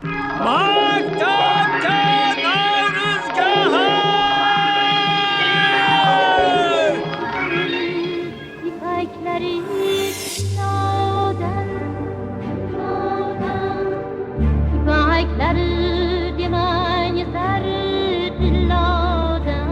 Maktabda Navruzgahı! İpekleri nadan, nadan, İpekleri dimen yeter dilladan.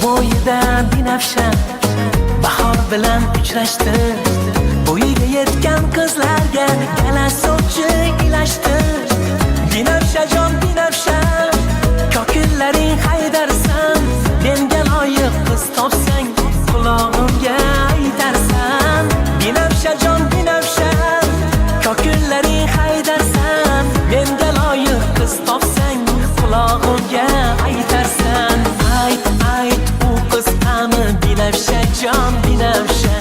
Bo'yida binafsha bahor bilan uchrashdi. Bo'yiga yetgan qizlarga gala sochi ilashdi. Binafshajon binafsha, kokillaring haydarsan. Menga loyiq qiz topsang, qulog'imga aytarsan. Binafshajon binafsha, kokillaring haydarsan. Menga loyiq qiz topsang, qulog'imga aytarsan. Ayt ayt u qiz qani binafshajon binafsha.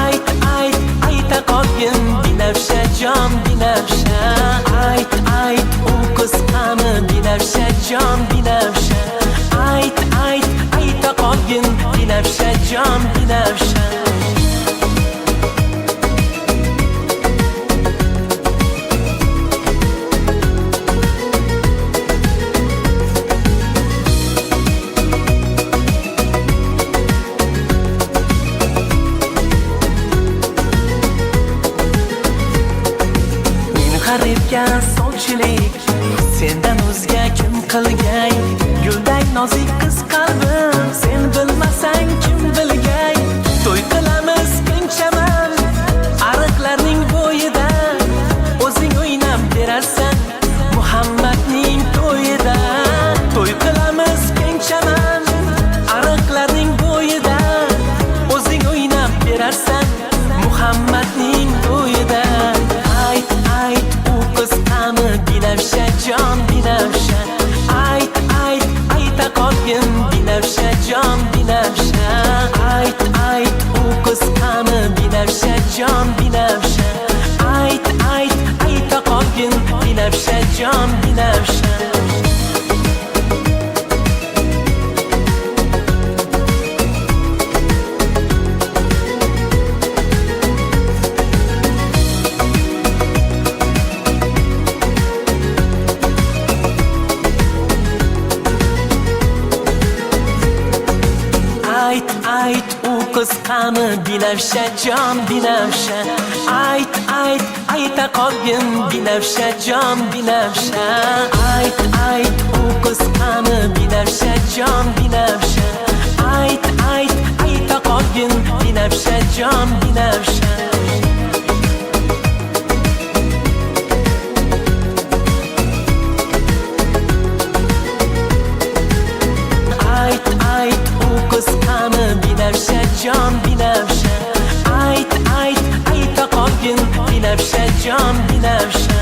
Ayt ayt ayta qolgin binafshajon binafsha. Ayt ayt u qiz qani binafshajon binafsha. Ayt ayt ayta qolgin binafshajon binafsha. G'aribga sovchilik sendan o'zga kim qilgay? Gulday nozik qiz qalbim sen bilmasang kim bilgay? To'y qilamiz keng chaman ariqlarning bo'yida, o'zing o'ynab berarsan Muhammadning to'yida. To'y qilamiz keng chaman ariqlarning bo'yida, o'zing o'ynab berarsan Muhammadning to'yida. Ayt ayt u qiz qani binafshajon binafsha. Ayt ayt ayta qolgin binafshajon binafsha. Ayt ayt u qiz qani binafshajon binafsha. Ayt ayt ayta qolgin binafshajon binafsha. Ayt ayt u qiz qani binafshajon binafsha. Ayt ayt ayta qolgin binafshajon binafsha. Ayt ayt u qiz qani binafshajon binafsha. Ayt ayt ayta qolgin binafshajon binafsha. Ayt ayt u qiz qani binafsha jon binafsha. Ayta qolgin binafsha jon binafsha.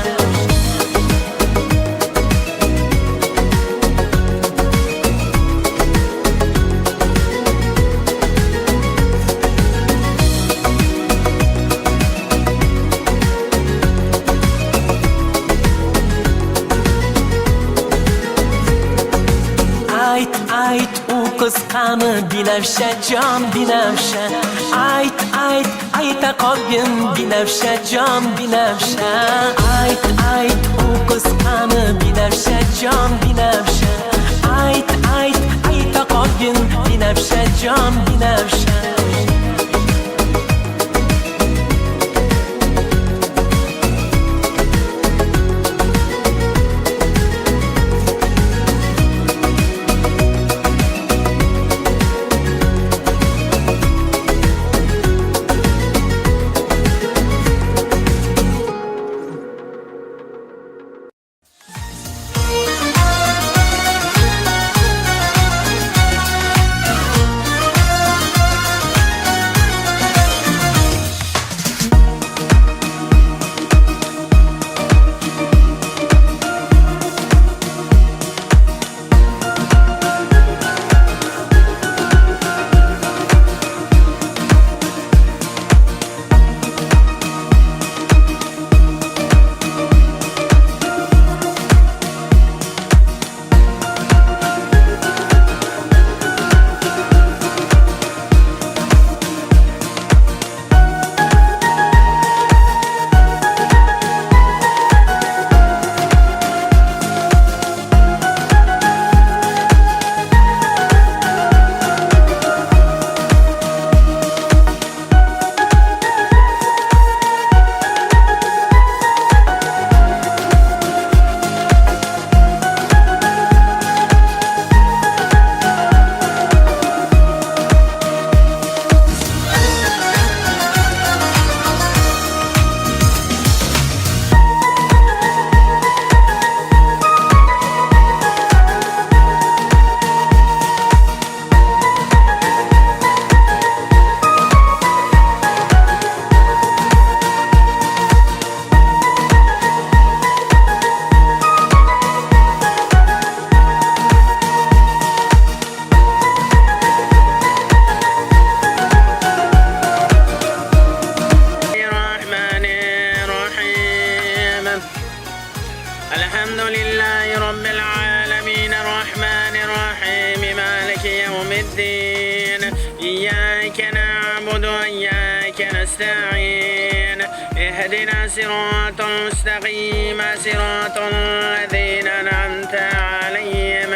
Ayt u qiz qani binafsha jon binafsha. Ayta qolgin binafsha jon binafsha. Ayt u qiz qani binafsha jon binafsha. Ayta qolgin binafsha jon binafsha. الحمد لله رب العالمين الرحمن الرحيم مالك يوم الدين إياك نعبد وإياك نستعين اهدنا صراط المستقيم صراط الذين أنعمت عليهم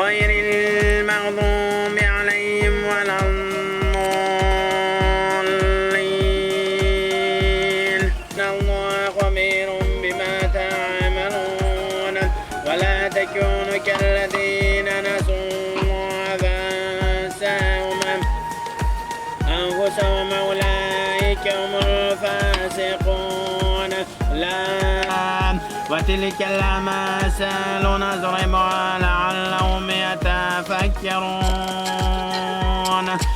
غير المغضوب عليهم ولا الضالين. الله خبير بما تعملون ولا تكونوا كالذين نسوا الله فأنساهم أنفسهم أولئك هم الفاسقون. لا وتلك الأمثال نضربها لعلهم يتفكرون.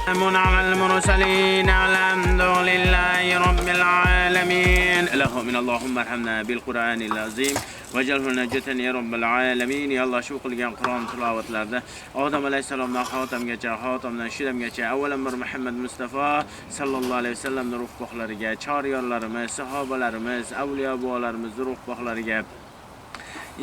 سلام على المرسلين الحمد لله رب العالمين. اللهم ارحمنا بالقرآن العظيم واجعله نجاة يا رب العالمين. Ya Allah, shu qilgan Qur'on tilovatlarida Odam alayhisalomdan xotamdan shidamgacha avvalambir Muhammad Mustafa sallallohu alayhi vasallamning ruhbohlariga, choryorlarimiz, sahobalarimiz, avliyo buolarimizning ruhbohlariga,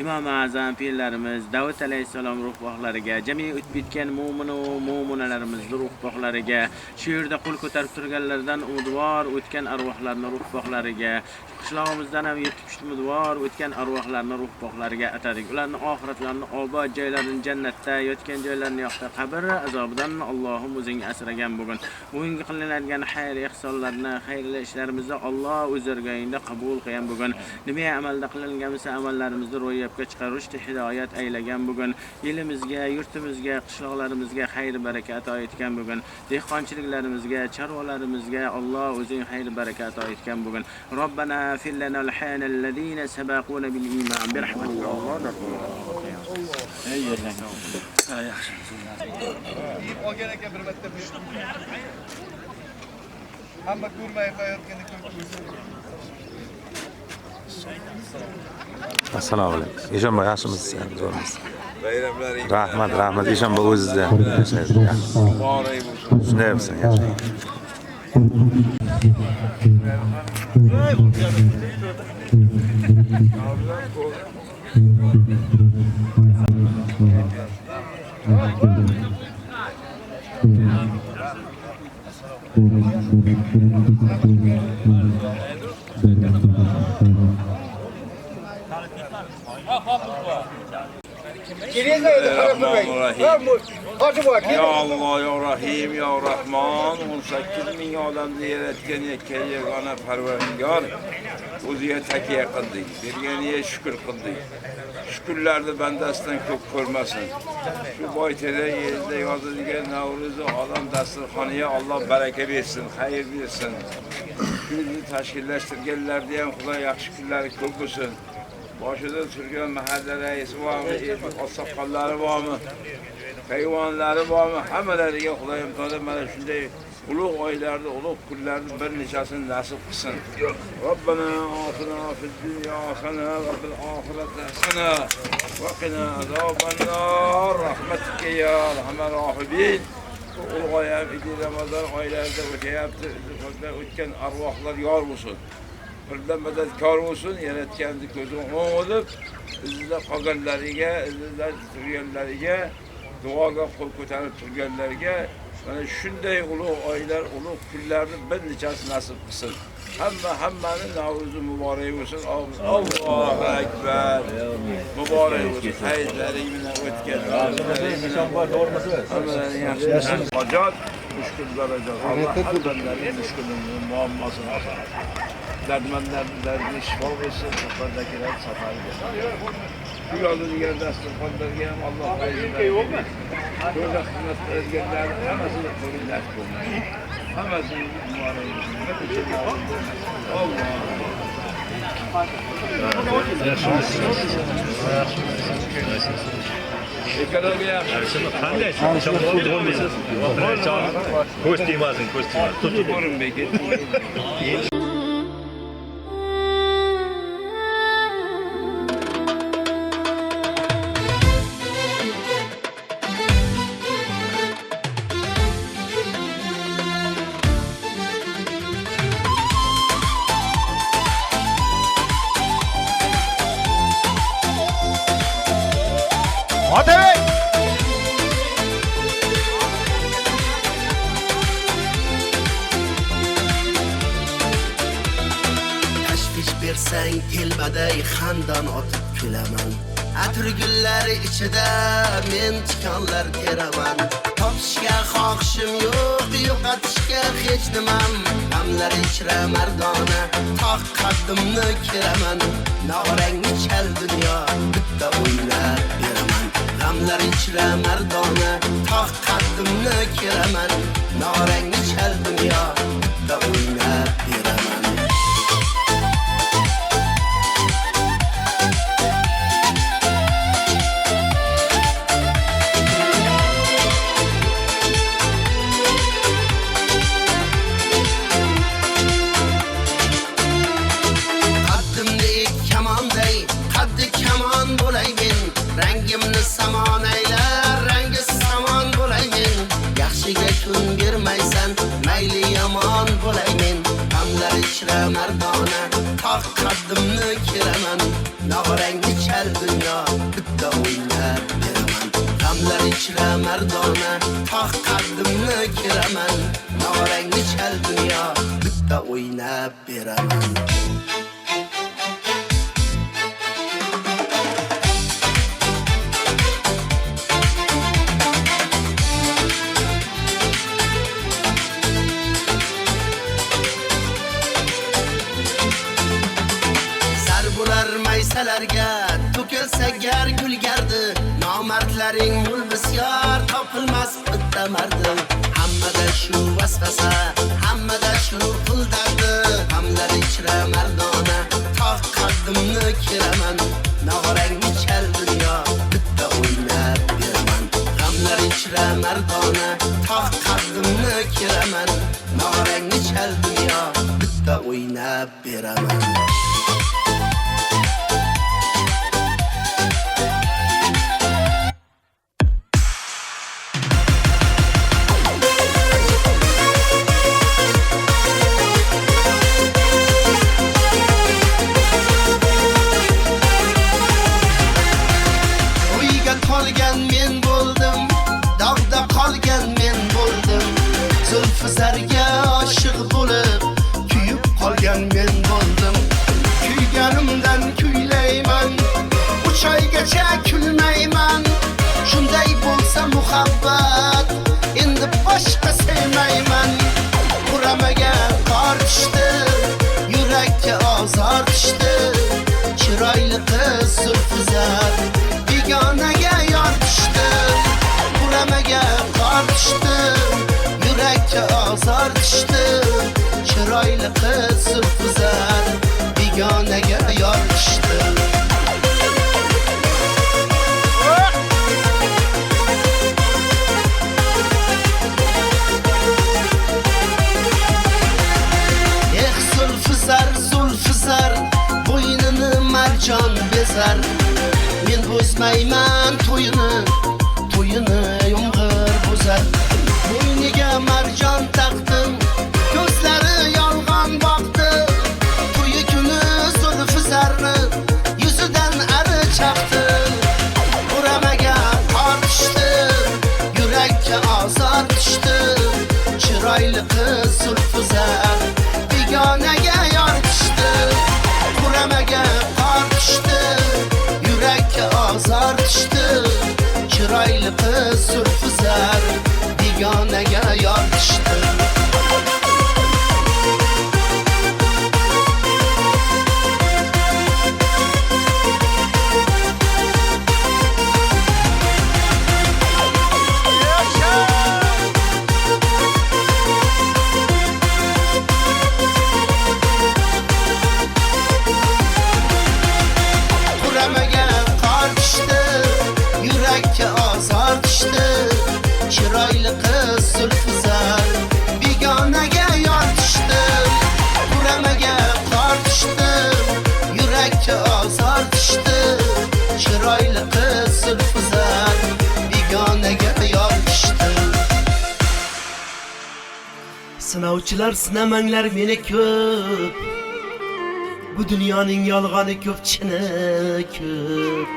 İmam Azam pirlarimiz, Davud alayhissalom ruhbohlariga, jami o'tib bitgan mu'minu mu'minalarimizning ruhbohlariga, shu yerda qo'l ko'tarib turganlardan umidvor o'tgan arvohlarning ruhbohlariga, qishlog'imizdan ham yetib umidvor o'tgan arvohlarning ruhbohlariga atadik. Ularning oxiratlarini obod joylarini jannatda, yotgan joylarini yoqda, qabr azobidan Allohim o'zing asragan bugun. Bugungi qilinadigan xayr ihsonlarni, xayrli ishlarimizni Alloh o'z o'rganida qabul qilgan bugun. Nima amalda qilingan bo'lsa amallarimizni ro'yobga chiqarishda hidoyat aylagan bugun. Elimizga, yurtimizga, qishloqlarimizga xayr baraka ato etgan bugun. Dehqonchiliklarimizga, chorvalarimizga Alloh o'zing xayr baraka ato etgan bugun. Robbana fil lana al-hayna alladhina sabaquna bil iman bi rahmatika. Olgan ekan bir marta hamma ko'rmay qo'yayotganda Assalomu alaykum. Eshonboy yaxshimisiz? Zo'rmisiz? bayramlaring Rahmat. Eshonboy o'zizda. muborak bo'lsin. Shunday bo'lsin, yaxshi. Ya Allah, ya Rahim, ya Rahman, 18 ming odamni yaratgan yakkayu yagona Parvardigor o'ziga takiya qildik, berganiga shukr qildik. Shukrlarni bandasidan ko'p ko'rmasin. Shu boyteda yerda yozilgan Navro'zi odam dasturxoniga Alloh baraka bersin, xayr bersin. Kunni tashkillashtirganlarga ham Xudo yaxshi kunlari ko'p bo'lsin. Boshida turgan mahalla raisi bormi, oqsoqollari bormi, hayvonlari bormi, hammalariga Xudoyim to'la mana shunday ulug' oylarni, ulug' kunlarni bir nechasini nasib qilsin. Robbana atina fid dunya hasana va fil oxirati hasana va qina azobannar. Rahmatika ya arhamar rohimin. Ulg'ayam Ramazon oylarida o'tyapti. O'tgan arvohlar yor bo'lsin. Birdan madadkor bo'lsin, yaratganni ko'zi o'ng'ilib, izida qolganlariga, izida turganlariga, duoga qo'l ko'tarib turganlarga mana shunday ulug' oylar, ulug' kunlarni bir nechasi nasib qilsin. Hammani Navro'zi muborak bo'lsin. Allohu akbar. Muborak bo'lsin. Hayitlaring bilan o'tgan. Hammalarning yaxshi bo'lsin. Hojat, mushkul darajat. Alloh hammalarning mushkulini, muammosini oson. Dardmanlarni shifo bo'lsin, safardagilar safariga. Bu yozilgan dasturxonlarga ham Alloh fayzini ko'rga xizmat qilganlar hammasini qo'linglar bo'lsin. Hammasini muborak bo'lsin. Alloh. Ekologiya qanday shamol bo'lmaysiz? Ko'z tegmasin. tutib ko'rinmaydi. bersang telbaday xandon otib kulaman. Atir gullari ichida men tikonlar teraman. Topishga xohishim yo'q, yo'qotishga hech nimam. G'amlar ichra mardona, tog' qaddimni kiraman. Nog'rangni chal dunyo, bitta o'ylab beraman. G'amlar ichra mardona, tog' qaddimni kiraman. Nog'rangni chal dunyo, bitta o'ylab beraman. Rangimni samon aylar, rangi samon bo'laymen. Yaxshiga kun bermaysan, mayli yomon bo'laymen. G'amlar ichra mardona, tog' qaddimni kiraman. Nog'rangni chal dunyo, bitta o'ylab beraman. G'amlar ichra mardona, tog' qaddimni kiraman. Nog'rangni chal dunyo, bitta o'ynab beraman. Maysalarga to'kilsa gar gulgardi. Nomardlaring mul bisyor, topilmas bitta mardi. Hammada shu vasvasa, hammada shu pul dardi. G'amlar ichra mardona, tog' qaddimni kiraman. Nog'rangni chal dunyo, bitta Narangni chal dunyo bitta o'ynab beraman. O'yga qolgan men bo'ldim, dog'da qolgan men bo'ldim. Zulfizarga oshiq bo'lib, kuyib qolgan men bo'ldim. Kuyganimdan kuylayman, 3 oygacha kulmayman. Shunday bo'lsa muhabbat, endi boshqa sevmayman. Quramaga qor tushdi, yurakka ozor tushdi. Chiroyli qiz Zulfizar begonaga yor tushdi. Quramaga qor tushdi, yurakka ozor tushdi. Chiroyli qiz Zulfizar begonaga yor tushdi. Eh Zulfizar, Zulfizar, bo'ynini marjon bezar. Men bozmayman to'yini, to'yini yomg'ir bozar. Bo'yniga marjon taqdim, ko'zlari yolg'on boqdi. To'yi kuni Zulfizarni yuzidan ari chaqdi. Quramaga qor tushdi, yurakka ozor tushdi. Chiroyli qiz Zulfizar begonaga yor tushdi. Quramaga qor tushdi, yurakka ozor tushdi. Chiroyli qiz Zulfizar begonaga yor tushdi. Quramaga qor tushdi, yurakka ozor tushdi. Chiroyli qiz Zulfizar begonaga yor tushdi. Quramaga qor tushdi, yurakka ozor tushdi. Chiroyli qiz Zulfizar begonaga yor tushdi. Sinovchilar sinamanglar meni ko'p. Bu dunyoning yolg'oni ko'p, chini ko'p.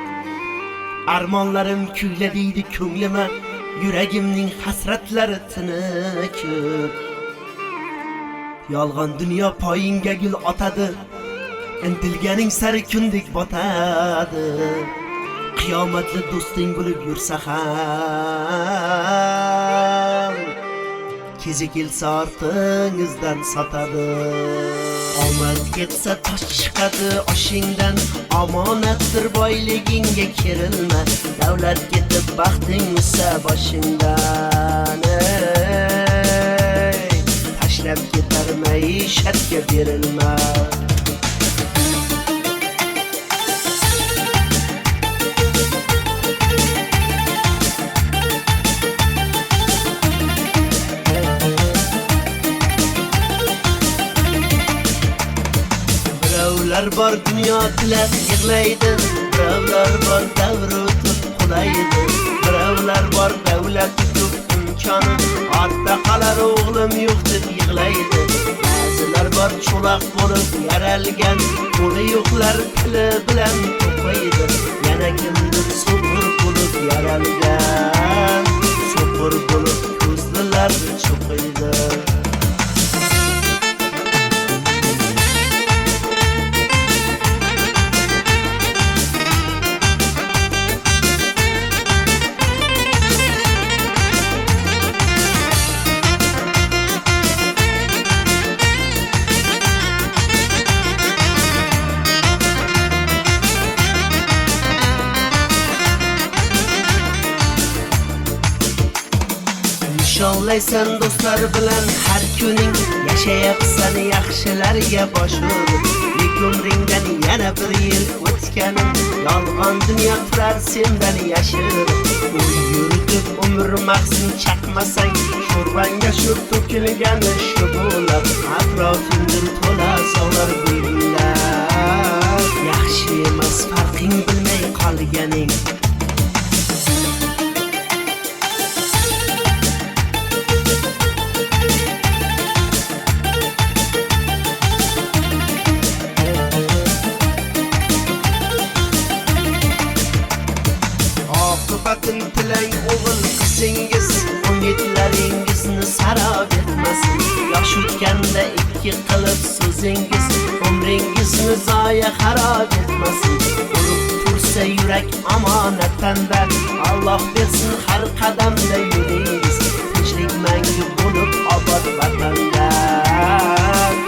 Armonlarim kuyladiydi ko'nglima, yuragimning hasratlari tini ko'p. Yolg'on dunyo poyinga gul otadi, intilganing sari kundek botadi. Qiyomatli do'sting bo'lib yursa ham, kezi kelsa ortingizdan sotadi. Omad ketsa tosh chiqadi oshingdan, omonatdir boyligingga kerilma. Davlat ketib baxting o'ssa boshingdan, tashlab ketar maishatga berilma. Birovlar bor dunyo tilab yig'laydi, birovlar bor davr o'tib qulaydi. Birovlar bor davlat ko'p imkoni, ortda qolar o'g'lim yo'q deb yig'laydi. Ba'zilar bor cho'loq bo'lib yaralgan, qo'li yo'qlar tili bilan to'qiydi. Yana kimdir so'qir bo'lib yaralgan, so'qir bo'lib ko'zlilar cho'qiydi. Nishonlaysan do'stlar bilan har kuning, yashayapsan yaxshilarga bosh urib. Umringdan yana bir yil o'tganim, yolg'on dunyo turar sendan yashirib. u yurtib umr maqsin chaqmasang sho'rvanga sho'r to'kilgani shu bo'lib atrofingdir to'la sovlar gullar yaxshi emas farqing bilmay qolganing oqibatin tilang o'g'il qizingiz umidlaringizni sarab etmasin yosh o'tganda ikki qilib so'zingiz umringizni zoya xarob etmasin urib tursa yurak omonatanda Alloh bersin har qadamda yuringiz tinchlik mangu bo'lib obod vatanda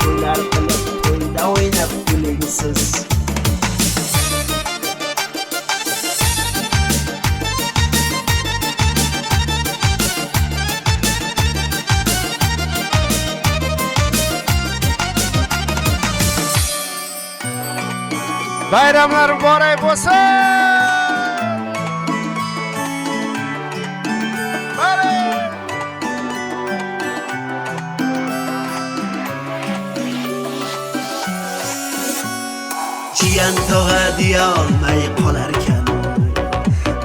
to'ylar qilib to'yda o'ynab kulingsiz Bayramlar mübarek olsun. Jiyan tog'a deya olmay qolarkan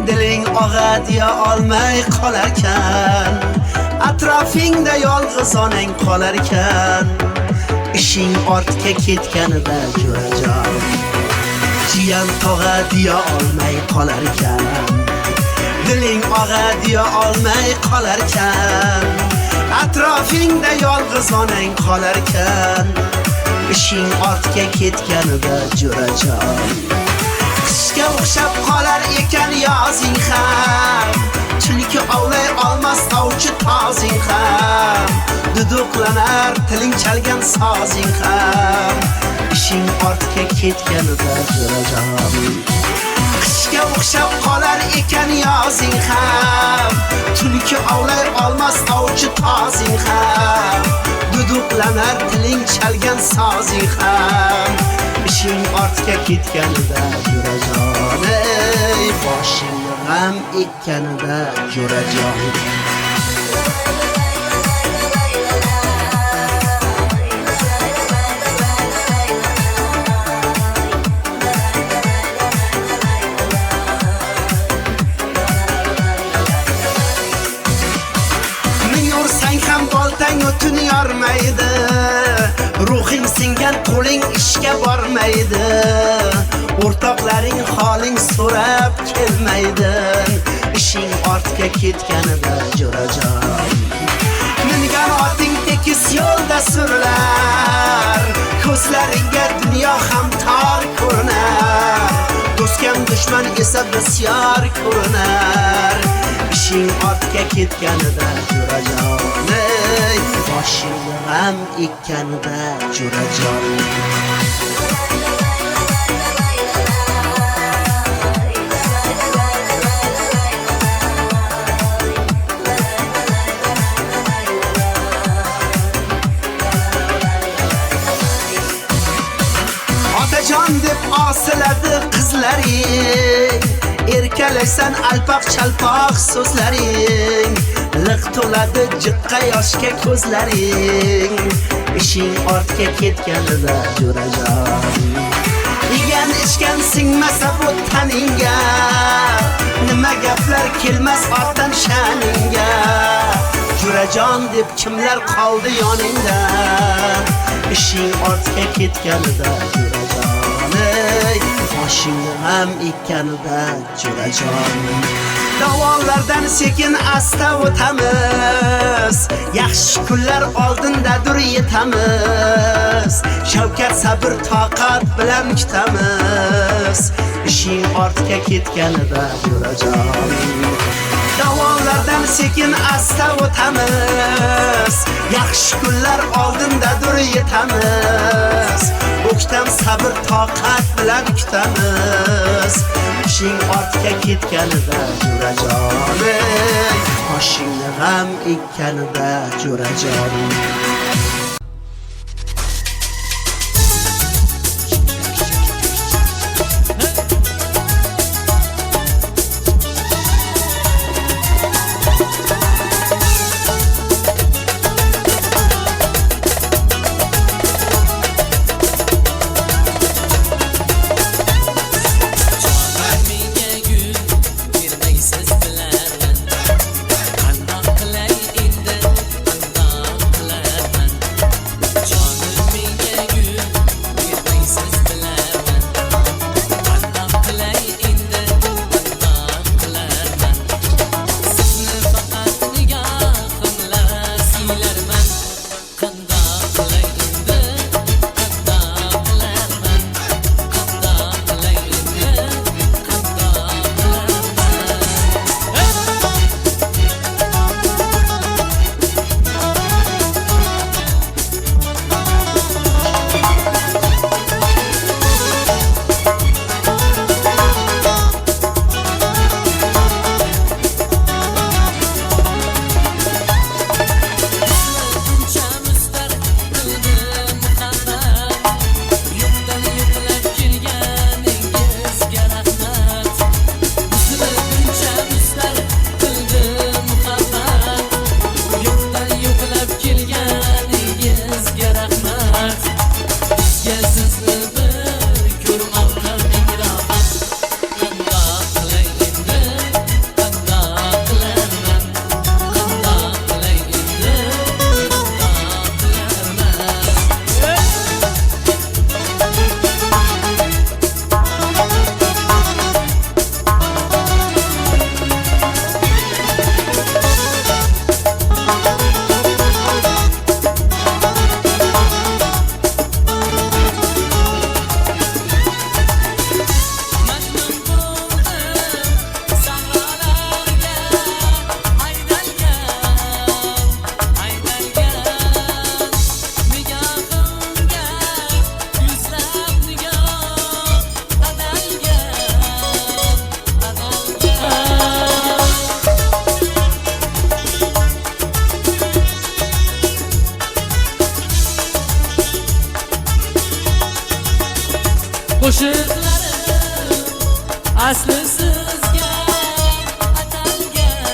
diling og'a deya olmay qolarkan atrofingda yolg'iz onang qolarkan ishing ortga ketganida jo'rajon jiyan tog'a deya olmay qolarkan diling og'a deya olmay qolarkan atrofingda yolg'iz onang qolarkan ishing ortga ketganida jo'rajon qishga o'xshab qolar ekan yozing ham chunki ovlay olmas ovchi tozing ham duduqlanar tiling chalgan sozing ham ishing ortga ketganida jo'rajon qishga o'xshab qolar ekan yozing ham chunki ovlay olmas ovchi tozing ham duduqlanar tiling chalgan sozing ham ishing ortga ketganida jo'rajon ey boshing g'am ekkanida jo'rajon o'tin yormaydi ruhing singan qo'ling ishga bormaydi o'rtoqlaring holing so'rab kelmaydi ishing ortga ketganida jo'rajon mingan oting tekis yo'lda surilar ko'zlaringga dunyo ham tor ko'rinar do'stga dushman esa bisyor ko'rinar ishing ortga ketganida jo'rajon ey boshing g'am ekkanida jo'rajon otajon deb osiladi qizlaring erkalaysan alpoq chalpoq so'zlaring liq to'ladi jiqqa yoshga ko'zlaring ishing ortga ketganida jo'rajon yegan ichgan singmasa bu taningga nima gaplar kelmas ortdan sha'ningga jo'rajon deb kimlar qoldi yoningda ishing ortga ketganida jo'rajon ey boshing ham ekkanida jo'rajon davollardan sekin asta o'tamiz yaxshi kunlar oldindadir yetamiz shavkat sabr toqat bilan kutamiz ishing ortga ketganida jo'rajon davollardan sekin asta o'tamiz yaxshi kunlar oldindadir yetamiz o'ktam sabr toqat bilan kutamiz ishing ortga ketganida jo'rajon ey boshing g'am ekkanida jo'rajon qo'shiqlarim asli sizga atalgan.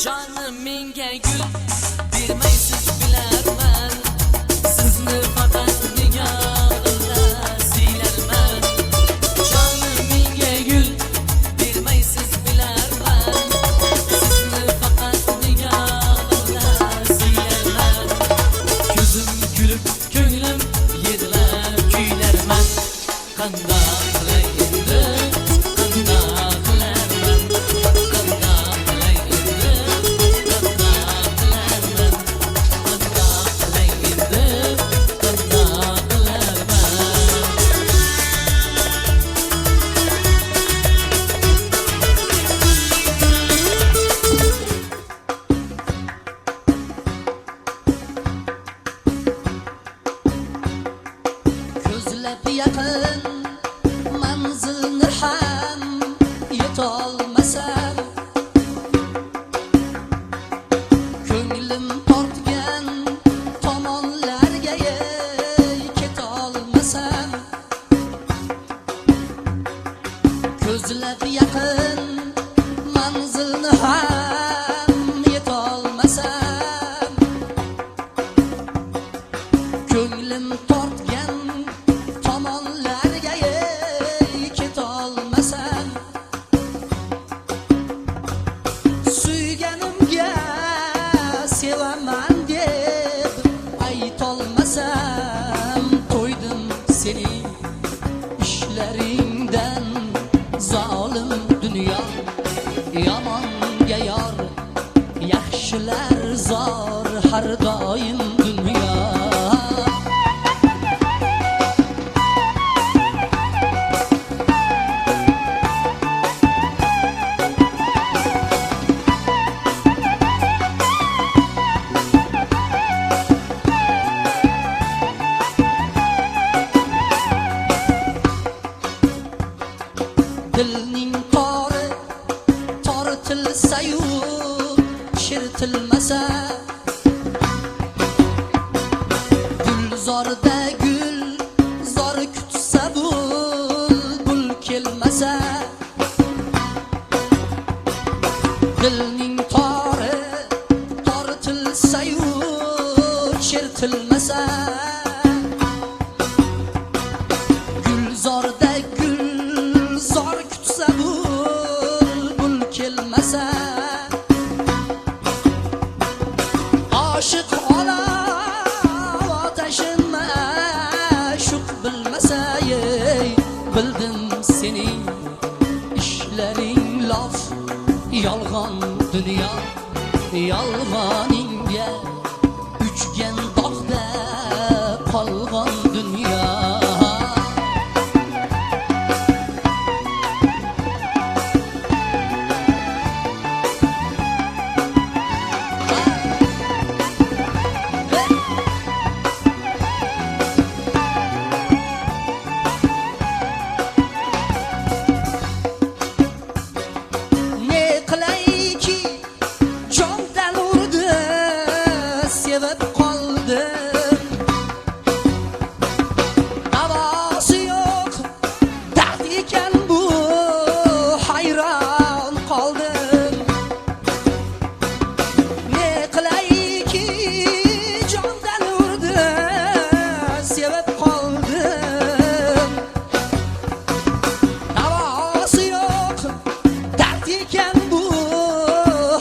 Jonim menga gul bermaysiz bilarman, sizni faqat nigohimda siylarman. Jonim menga gul bermaysiz bilarman, sizni faqat nigohimda siylarman. Ko'zim kulib ko'nglim yig'lab kuylarman. Qandoq qilay endi, qandoq qilarman, qandoq qilay endi, qandoq qilarman, qandoq qilay endi, qandoq qilarman. Ko'zlab yaqin manzilni ham yetolmasam, ko'nglim tortgan tomonlarga ketolmasam, ko'zlab yaqin manzilni ham yetolmasam, ko'nglim tortgan tomonlarga ketolmasam, suyganimga sevaman deb aytolmasam, to'ydim sening ishlaringdan zolim dunyo. Yomonga yor, yaxshilar zor har doim dunyo. Dilning tori tortilsa-yu chiritilmasa, gulzorda gul zor kutsa bulbul kelmasa, dilning tori tortilsa-yu chiritilmasa, gulzorda gul zor kutsa bulbul kelmasa, oshiq olov otashin ma'shuq bilmasa, bildim sening ishlaring lof, yolg'on dunyo. Yolg'oningga uchgan dog'da qolgan dunyo. Ne qilayki, jondan urdi, sevib qoldim. Davosi yo'q, dard ekan bu, hayron qoldim. Ne qilayki, jondan urdi, sevib qoldim. Davosi yo'q, dard ekan bu,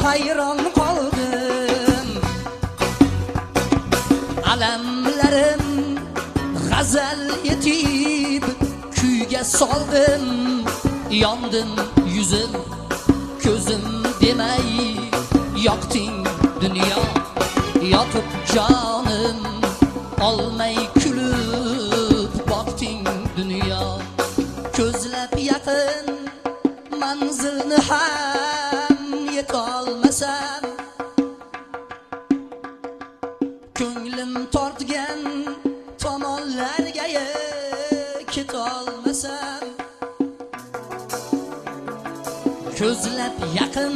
hayron qoldim. Alamlarim g'azal etib kuyga soldim. Yondim yuzim ko'zim demay yoqding dunyo. Yotib jonim olmay kulib boqding dunyo. Ko'zlab yaqin manzilni ham yetolmasam, ko'nglim tortgan tomonlarga ketolmasam, ko'zlab yaqin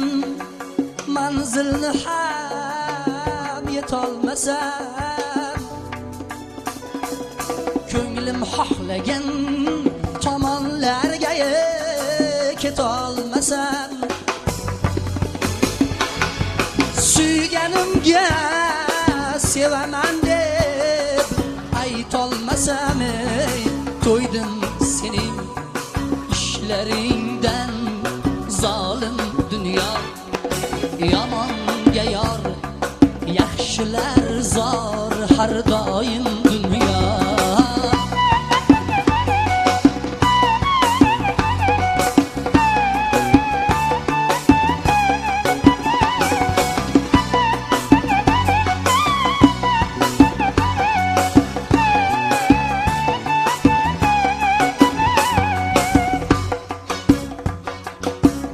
manzilni ham ketolmasam, ko'nglim xohlagan tomonlarga ketolmasam, suyganimga sevaman deb aytolmasam, to'ydim sening ishlaringdan zolim dunyo. Yomonga yor, yaxshilar zor har doim dunyo.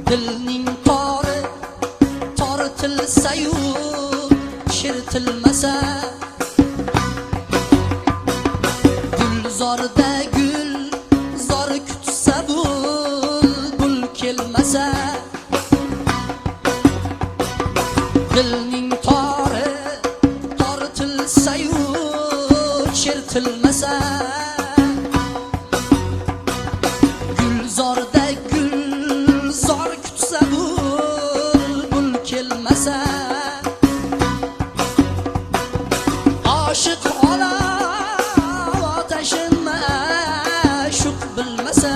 Dilning tori tortilsa-yu chiritilmasa, gulzorda gul zor kutsa bulbul kelmasa, dilning tori tortilsa-yu chiritilmasa, gulzorda gul zor kutsa bulbul kelmasa, oshiq olov otashin ma'shuq bilmasa,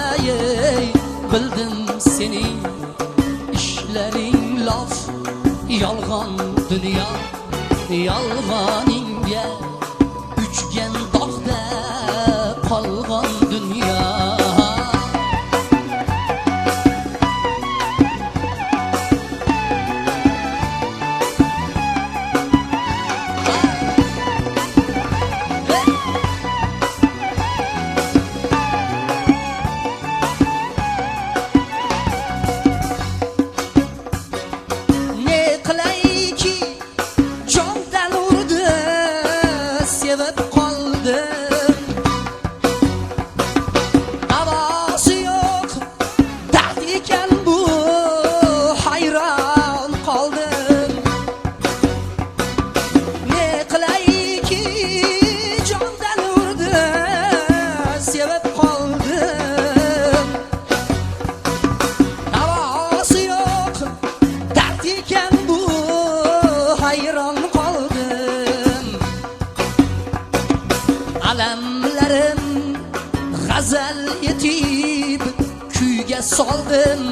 bildim sening ishlaring lof, yolg'on dunyo. Yolg'oningga uchgan dog'da qolgan dunyo. Alamlarim g'azal etib kuyga soldim,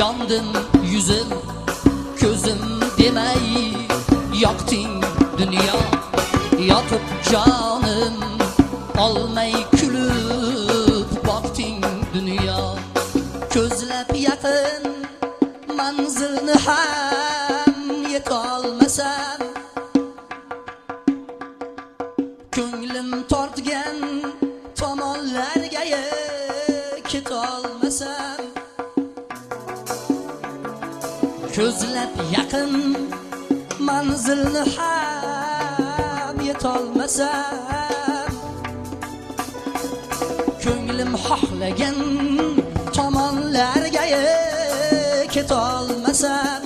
yondim yuzim ko'zim demay yoqding dunyo. Yotib jonim olmay kulib boqding dunyo. Ko'zlab yaqin manzilni ham yetolmasam, ko'nglim tortgan tomonlarga ketolmasam, ko'zlab yaqin manzilni ham yetolmasam, ko'nglim xohlagan tomonlarga ketolmasam,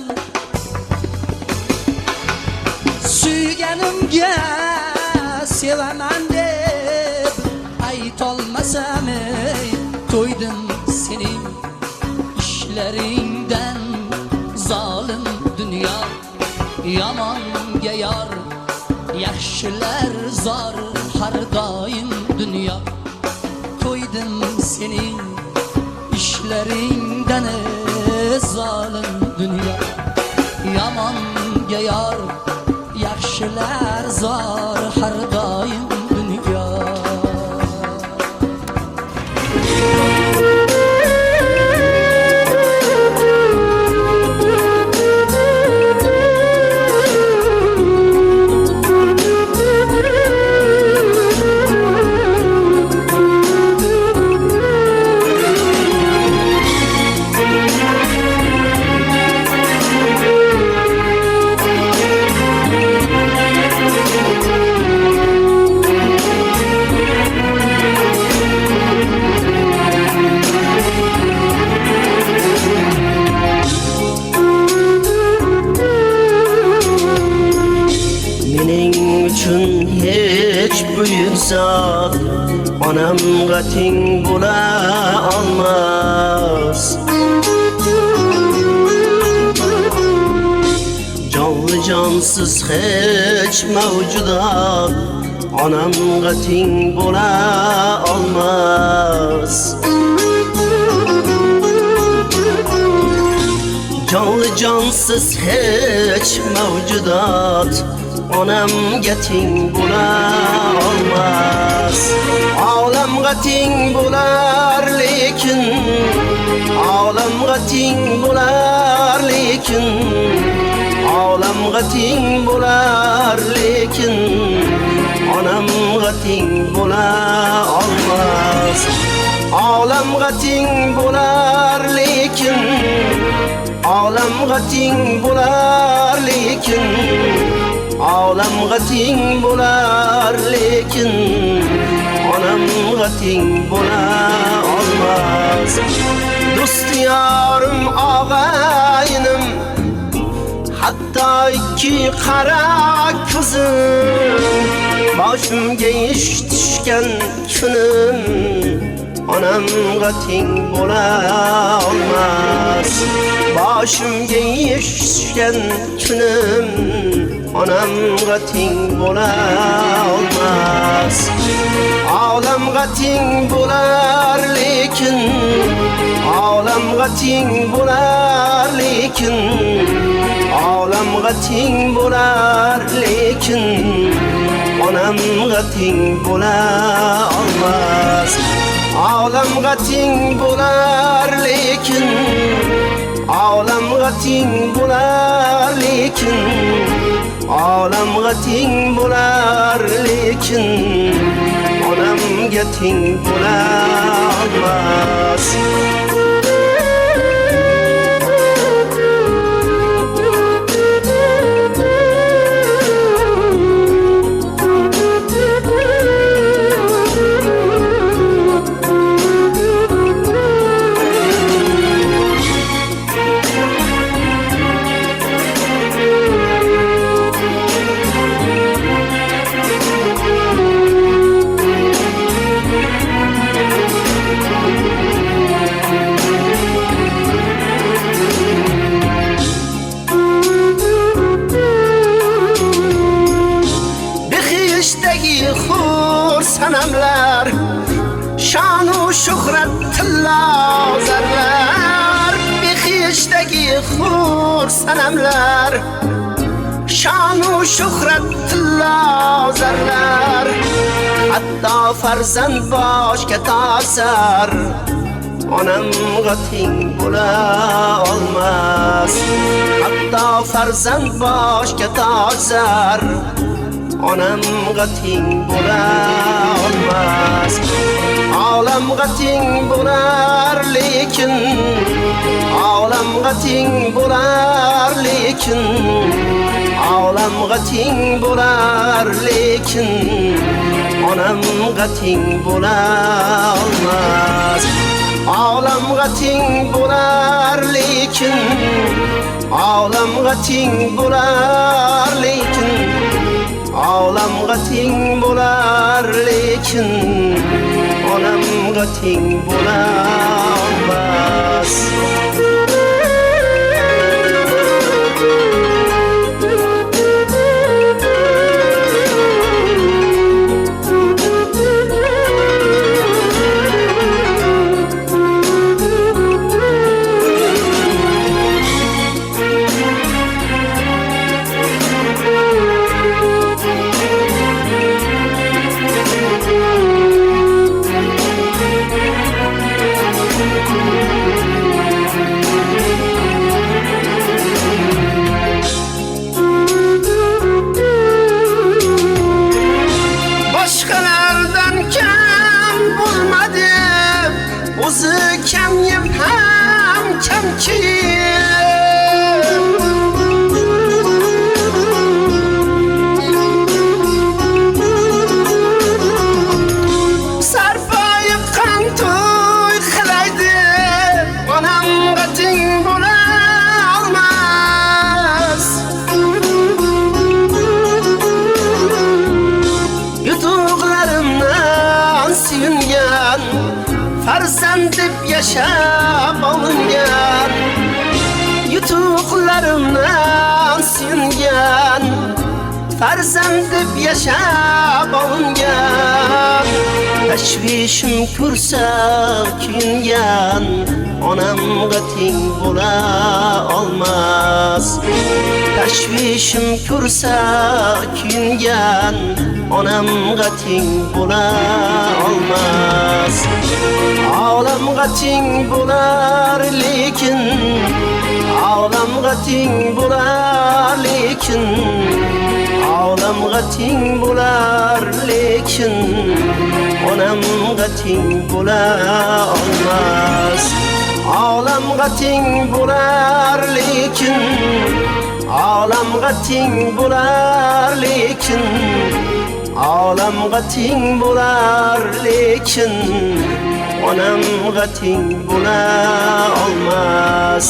suyganimga sevaman deb aytolmasam, to'ydim sening ishlaringdan zolim dunyo. Yomonga yor, yaxshilar zor har doim dunyo. To'ydim sening ishlaringdan zolim dunyo. Yomonga yor, yaxshilar zor har doim dunyo. onamga teng bo'la olmas. Jonli jonsiz hech mavjudot onamga teng bo'la olmas. Jonli jonsiz hech mavjudot onamga teng bo'la olmas. Olamga teng bo'lar lekin, olamga teng bo'lar lekin, olamga teng bo'lar lekin, onamga teng bo'la olmas. Olamga teng bo'lar lekin, olamga teng bo'lar lekin, olamga teng bo'lar lekin, onamga teng bo'la olmas. Do'st yorim og'aynim, hatto ikki qara ko'zim, boshimga ish tushgan kunim onamga teng bo'la olmas. Boshimga ish tushgan kunim onamga teng bo'la olmas. Olamga teng bo'lar lekin, olamga teng bo'lar lekin, olamga teng bo'lar lekin, onamga teng bo'la olmas. Olamga teng bo'lar lekin, olamga teng bo'lar lekin, olamga teng bo'lar lekin, onamga teng bo'la olmas. Sanamlar, şanu şöhret tilla zarlar, bexishdagi xur sanamlar, şanu şöhret tilla zarlar, hatto farzand boshga tosar onamga teng bo'la olmas. Hatto farzand boshga tosar onamga teng bo'la olmas. Olamga teng bo'lar lekin, olamga teng bo'lar lekin, olamga teng bo'lar lekin, onamga teng bo'la olmas. Olamga teng bo'lar lekin, olamga teng bo'lar lekin, olamga teng bo'lar lekin, onamga teng bo'la olmas. ko'zlarimdan singan farzand deb yashab olingan tashvishim ko'rsa kuyingan onamga teng bo'la olmas tashvishim ko'rsa kuyingan onamga teng bo'la olmas olamga teng bo'lar lekin olamga teng bo'lar lekin olamga teng bo'lar lekin onamga teng bo'la olmas olamga teng bo'lar lekin olamga teng bo'lar lekin olamga teng bo'lar lekin onamga teng bo'la olmas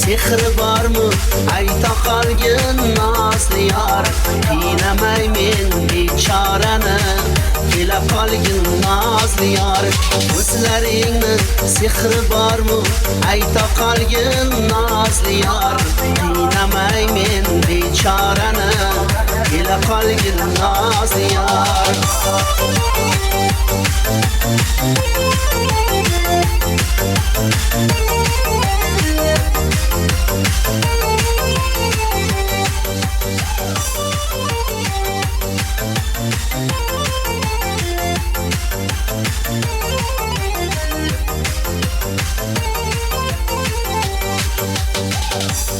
Sehri bormi ayta qolgin nazli yor qiynamay men bechorani kela qolgin nazli yor o'zlaringni sehri bormi ayta qolgin nazli yor qiynamay men bechorani kela qolgin nazli yor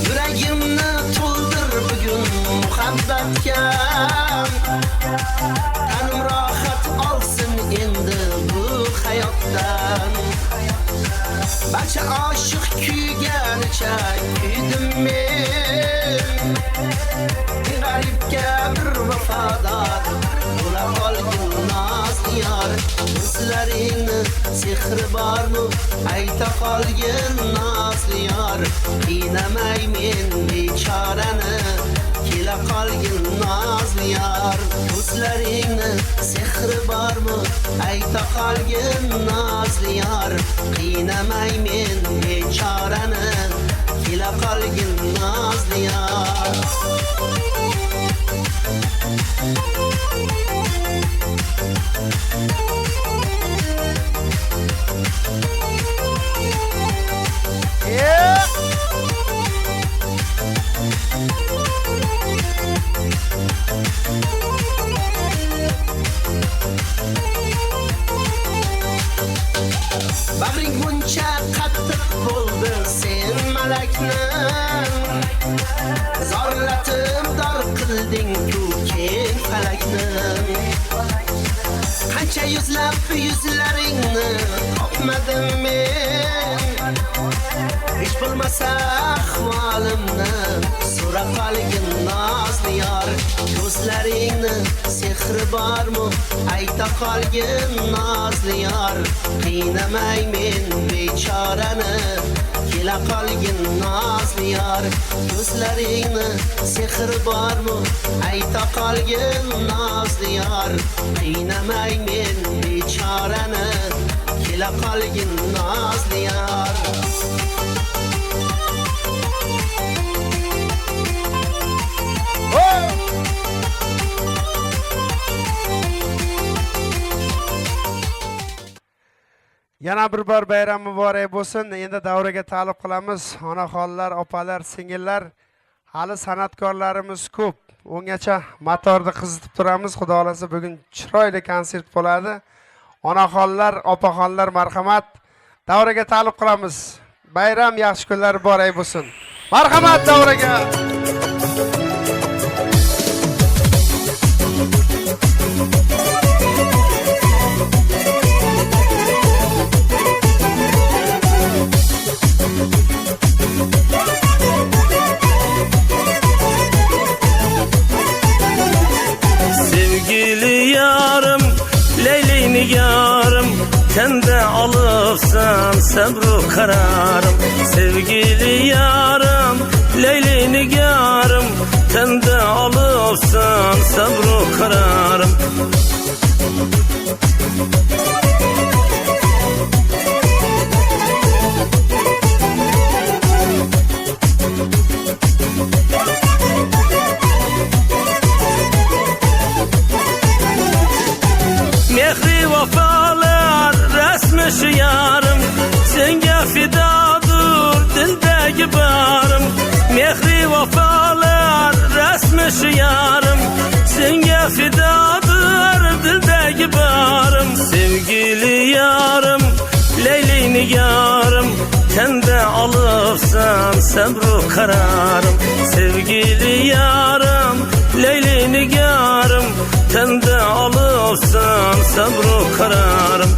Yuragimni to'ldir bugun muhabbatga tanim rohat olsin endi bu hayotdan barcha oshiq kuyganicha kuydim men g'aribga bir vafodor bo'la qolgin nazli yor o'zlaringni sehri bormi ayta qolgin nazli yor qiynamay men bechorani kela qolgin nazli yor o'zlaringni sehri bormi ayta qolgin nazli yor qiynamay men bechorani kela qolgin nazli yor Bag'ring buncha qattiq bo'ldi sen malakni zorlatib dor qilding-ku keng falakni qancha yuzlab yuzlaringni topmadim men hech bo'lmasa ahvolimni so'ra qolgin nazli yor ko'zlaringni sehri bormi ayta qolgin nazli yor qiynamay men bechorani kela qolgin nazli yor ko'zlaringni sehri bormi ayta qolgin nazli yor qiynamay men bechorani kela qolgin nazli yor Yana bir bor bayram muborak bo'lsin. Endi davraga ta'lib qilamiz. Onaxonlar, opalar, singillar, hali san'atkorlarimiz ko'p. Ungacha motorni qizitib turamiz. Xudo xolasa bugun chiroyli konsert bo'ladi. Onaxonlar, opaxonlar marhamat. Davraga ta'lib qilamiz. Bayram yaxshi kunlar muborak bo'lsin. Marhamat davraga. nigarım, tende alıpsan sabru kararım. Sevgili yarım, Leyli nigarım, tende alıpsan sabru kararım. Mehri vafalar resmi yarım, senge fidadır dildeki barım. Mehri vafalar resmi yarım, senge fidadır dildeki barım. Sevgili yarım, Leyli nigarım, tende alıpsan sabru kararım. Sevgili yarım, Leyli nigarım, tende alıpsan sabru kararım.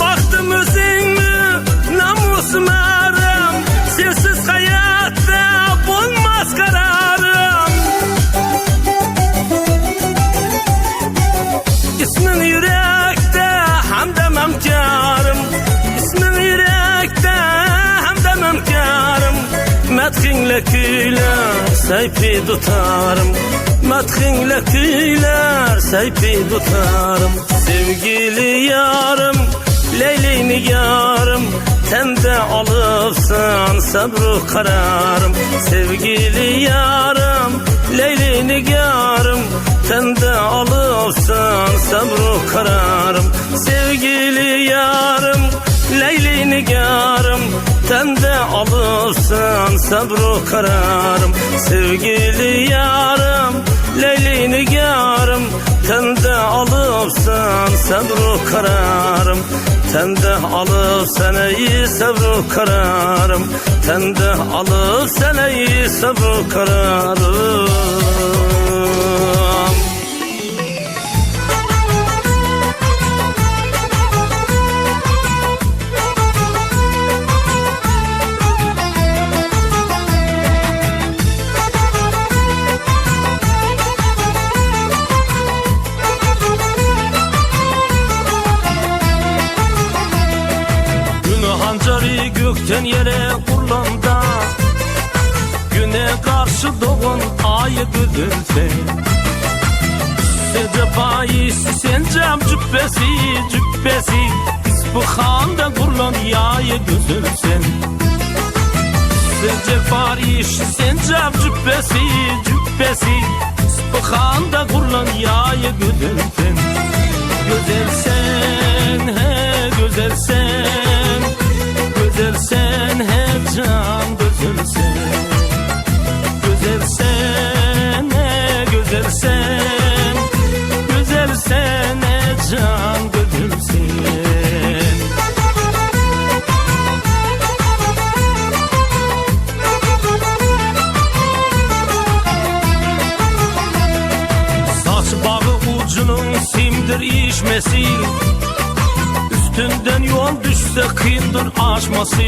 Baktım üzüngü namusum arım, sensiz hayatta bulmaz kararım. İsmin yürekte hamdem emkarım, İsmin yürekte hamdem emkarım. Medhinle küyler saypi tutarım, medhinle küyler saypi tutarım. Sevgili yarım, Leyli nigarım, tende alıpsan sabru kararım. Sevgili yarım, Leyli nigarım, tende alıpsan sabru kararım. Sevgili yarım, Leyli nigarım, tende alıpsan sabru kararım. Sevgili yarım, Leyli nigarım, tende alıpsan sabru kararım. Tende alıpsan ey sabru kararım, tende alıpsan ey sabru kararım. Hancarı gökten yere urlanda, güne karşı doğun ayı güdülse. Secefayisi sencam cübbesi cübbesi, İsbuhan'da kurlan yayı güdülsen. Secefayisi sencam cübbesi cübbesi, İsbuhan'da kurlan yayı güdülsen. Güzelsen he güzelsen, güzelsen he can güzelsen. Güzelsen he güzelsen, güzelsen he can güzelsen. Saç bağı ucunun simdir içmesi, üstünden yol düşse kıyındır aşması.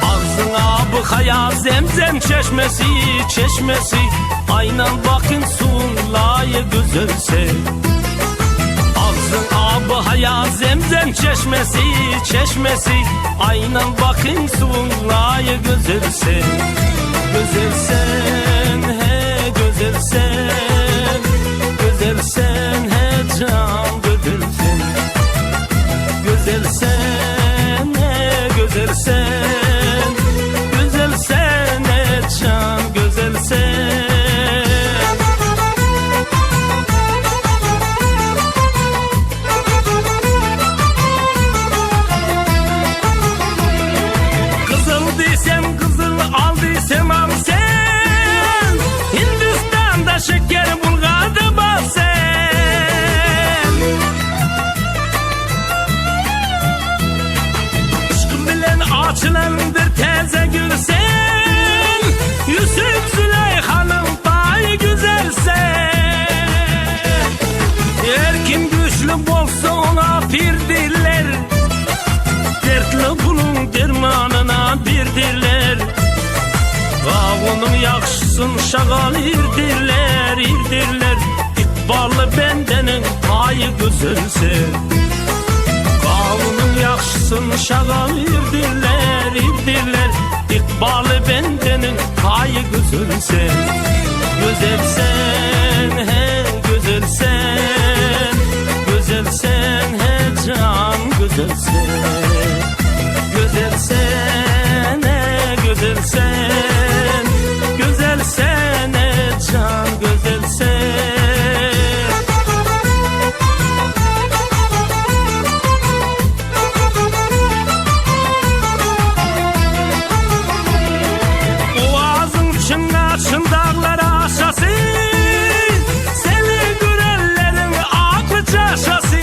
Ağzına bıkaya zemzem çeşmesi çeşmesi, aynan bakın sulayı güzelse. Ağzına bıkaya zemzem çeşmesi çeşmesi, aynan bakın sulayı güzelse. Güzelsen he güzelsen, güzelsen he can güzelsen. Güzelsen he güzelsen, güzelsen he can güzelsen. Kızıl desem kızıl al desem al sen, Hindistan'da şeker bulgarda bal sen. pirdirler. Dertli kulun dermanına birdirler. Kavunun yakşısın şagal irdirler, irdirler. İkballı bendenin ayı güzelse. Kavunun yakşısın şagal irdirler, irdirler. İkballı bendenin ayı güzelse. Güzelsen he güzelsen, güzelsen he can güzelsen. Güzelsen he güzelsen, güzelsen he can güzelsen. Boğazın çıngaçın dağlar aşası, seni görenlerin aklı çaşası.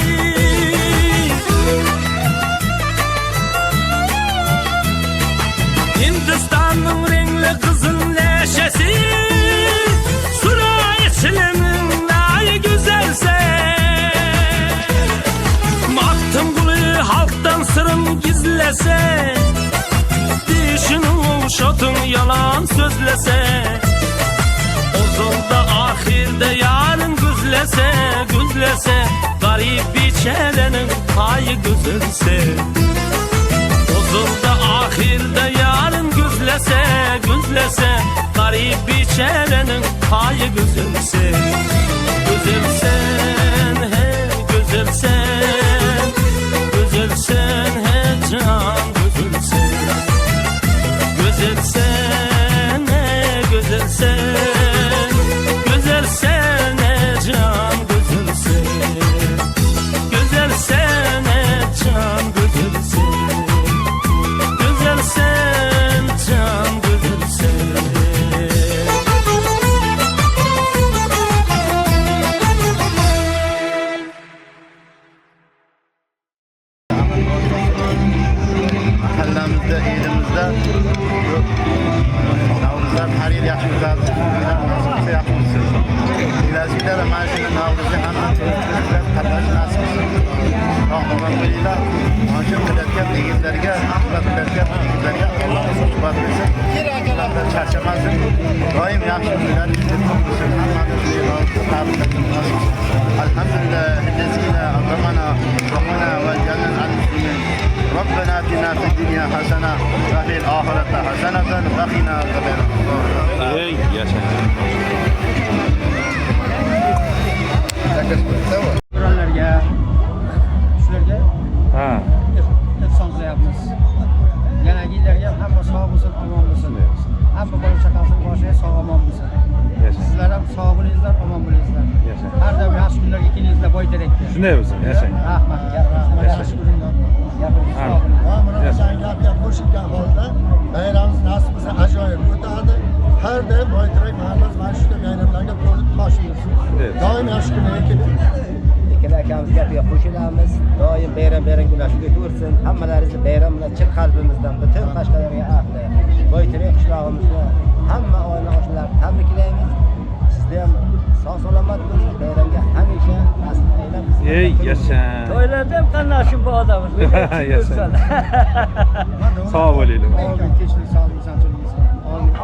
Hindistan'ın renkli kızın leşesi, Suriye çilemin layı güzelse. Maktım kulu halktan sırrım gizlese, dişinin şotun yalan sözlese. Ozulda ahirde yarın güzlese, güzlese. Garip biçerenin payı güzelse. Ozulda ahirde yarın güzlese, güzlese. Garip biçerenin payı güzelse. Güzelsen he güzelsen, güzelsen he can güzelsen. Güzelsen he güzelsen, güzelsen he can güzelsen. Güzelsen he can güzelsen, güzelsen can güzelsen. Mahallamizda, elimizda Navruzlar har yil yaxshi o'tadi. Nasib qilsa yaxshi bo'lsin. Kelajakda da mana shu Navruzni hamma qatnashish nasib qilsin. Alhamdulillah, mana shu qilayotgan yigitlarga, qilayotgan yigitlarga Alloh suhbat bersin. Ulardan charchamasin. Doim yaxshi kunlar bo'lsin. Hammani alhamdulillah, hidazina, amana, rahmana va jannat al-muslimin. ربنا آتنا في الدنيا حسنة وفي الآخرة حسنة وقنا عذاب النار. Ey yaşa. Buranlarga, shularga Ha. ehson qilyapmiz. Yanagi yillarga hamma sog' bo'lsin, omon bo'lsin. Hamma bola chaqasini boshiga sog' omon bo'lsin. Sizlar ham sog' bo'lingizlar, omon bo'lingizlar. Har doim yaxshi kunlarga kelingizlar Boyterakka. Shunday bo'lsin, yashang. Rahmat, yaxshi kunlar. Qo'shilgan holda bayramimiz nasib bo'lsa ajoyib o'tadi. Har doim Boyterak mahallasi mana shunday bayramlarga to'lib toshiymiz. Doim yaxshi kunlarga keling. Ikkala akamiz gapiga qo'shilamiz. Doim bayram kunlar shuga o'tsin. Hammalaringizni bayram bilan chin qalbimizdan butun Qashqadaryo ahli, Boyterak qishlog'imizni hamma oila a'zolarini tabriklaymiz. Sizda ham sog' salomat bo'ling. Bayramga hamisha nasib aylab. Ey yaşa. To'ylarda ham qatnashib boramiz. Yaşa. Sağ bo'laylik. Oldin tinchlik, sog'lik, sanchiligingiz.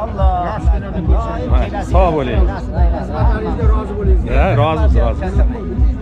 Alloh yaxshi kunlarda ko'rishamiz. Sağ bo'laylik. Nasib aylasin. Xizmatlaringizga rozi bo'lingizlar. Ya, razı olsun.